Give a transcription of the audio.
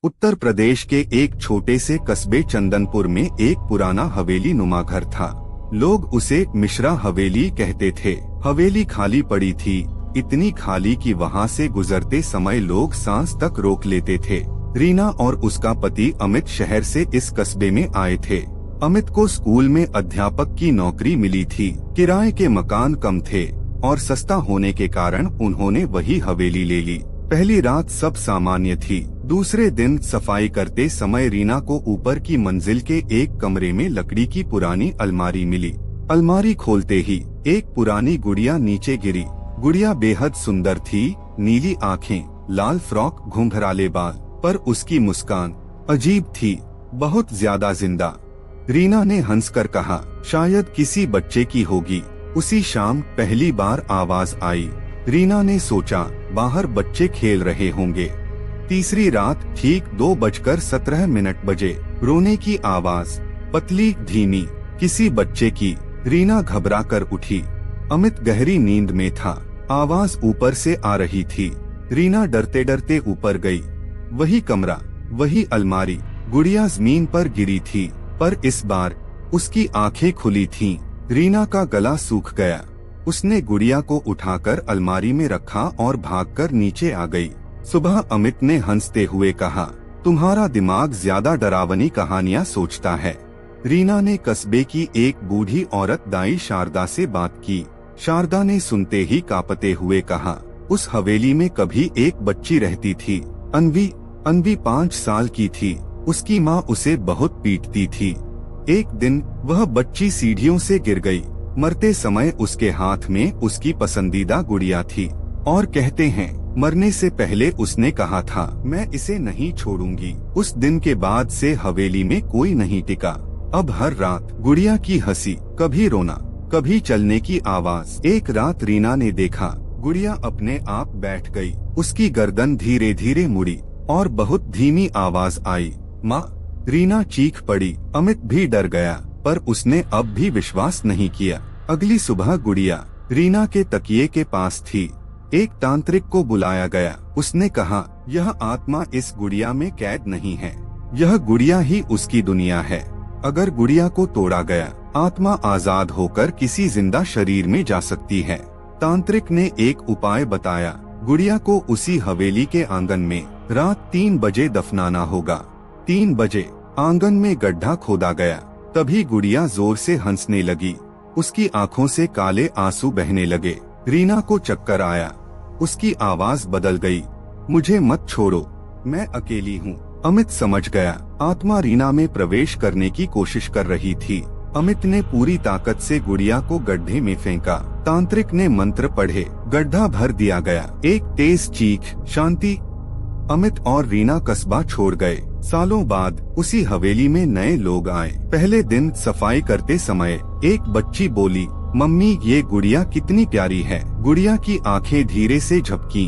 उत्तर प्रदेश के एक छोटे से कस्बे चंदनपुर में एक पुराना हवेली नुमा घर था। लोग उसे मिश्रा हवेली कहते थे। हवेली खाली पड़ी थी, इतनी खाली कि वहाँ से गुजरते समय लोग सांस तक रोक लेते थे। रीना और उसका पति अमित शहर से इस कस्बे में आए थे। अमित को स्कूल में अध्यापक की नौकरी मिली थी। किराए के मकान कम थे और सस्ता होने के कारण उन्होंने वही हवेली ले ली। पहली रात सब सामान्य थी। दूसरे दिन सफाई करते समय रीना को ऊपर की मंजिल के एक कमरे में लकड़ी की पुरानी अलमारी मिली। अलमारी खोलते ही एक पुरानी गुड़िया नीचे गिरी। गुड़िया बेहद सुंदर थी, नीली आँखें, लाल फ्रॉक, घुंघराले बाल, पर उसकी मुस्कान अजीब थी, बहुत ज्यादा जिंदा। रीना ने हंसकर कहा, शायद किसी बच्चे की होगी। उसी शाम पहली बार आवाज आई। रीना ने सोचा बाहर बच्चे खेल रहे होंगे। तीसरी रात ठीक 2:17 बजे रोने की आवाज, पतली धीमी, किसी बच्चे की। रीना घबरा कर उठी। अमित गहरी नींद में था। आवाज ऊपर से आ रही थी। रीना डरते डरते ऊपर गई। वही कमरा, वही अलमारी। गुड़िया जमीन पर गिरी थी, पर इस बार उसकी आंखें खुली थीं। रीना का गला सूख गया। उसने गुड़िया को उठाकर अलमारी में रखा और भागकर नीचे आ गई। सुबह अमित ने हंसते हुए कहा, तुम्हारा दिमाग ज्यादा डरावनी कहानियाँ सोचता है। रीना ने कस्बे की एक बूढ़ी औरत दाई शारदा से बात की। शारदा ने सुनते ही कांपते हुए कहा, उस हवेली में कभी एक बच्ची रहती थी, अनवी 5 साल की थी। उसकी माँ उसे बहुत पीटती थी। एक दिन वह बच्ची सीढ़ियों से गिर गई। मरते समय उसके हाथ में उसकी पसंदीदा गुड़िया थी और कहते हैं मरने से पहले उसने कहा था, मैं इसे नहीं छोड़ूंगी। उस दिन के बाद से हवेली में कोई नहीं टिका। अब हर रात गुड़िया की हंसी, कभी रोना, कभी चलने की आवाज। एक रात रीना ने देखा गुड़िया अपने आप बैठ गई। उसकी गर्दन धीरे धीरे मुड़ी और बहुत धीमी आवाज आई, माँ। रीना चीख पड़ी। अमित भी डर गया, पर उसने अब भी विश्वास नहीं किया। अगली सुबह गुड़िया रीना के तकिए के पास थी। एक तांत्रिक को बुलाया गया। उसने कहा, यह आत्मा इस गुड़िया में कैद नहीं है, यह गुड़िया ही उसकी दुनिया है। अगर गुड़िया को तोड़ा गया, आत्मा आजाद होकर किसी जिंदा शरीर में जा सकती है। तांत्रिक ने एक उपाय बताया, गुड़िया को उसी हवेली के आंगन में रात 3 बजे दफनाना होगा। 3 बजे आंगन में गड्ढा खोदा गया। तभी गुड़िया जोर से हंसने लगी। उसकी आंखों से काले आंसू बहने लगे। रीना को चक्कर आया। उसकी आवाज बदल गई, मुझे मत छोड़ो, मैं अकेली हूँ। अमित समझ गया, आत्मा रीना में प्रवेश करने की कोशिश कर रही थी। अमित ने पूरी ताकत से गुड़िया को गड्ढे में फेंका। तांत्रिक ने मंत्र पढ़े, गड्ढा भर दिया गया। एक तेज चीख, शांति। अमित और रीना कस्बा छोड़ गए। सालों बाद उसी हवेली में नए लोग आए। पहले दिन सफाई करते समय एक बच्ची बोली, मम्मी ये गुड़िया कितनी प्यारी है। गुड़िया की आंखें धीरे से झपकी।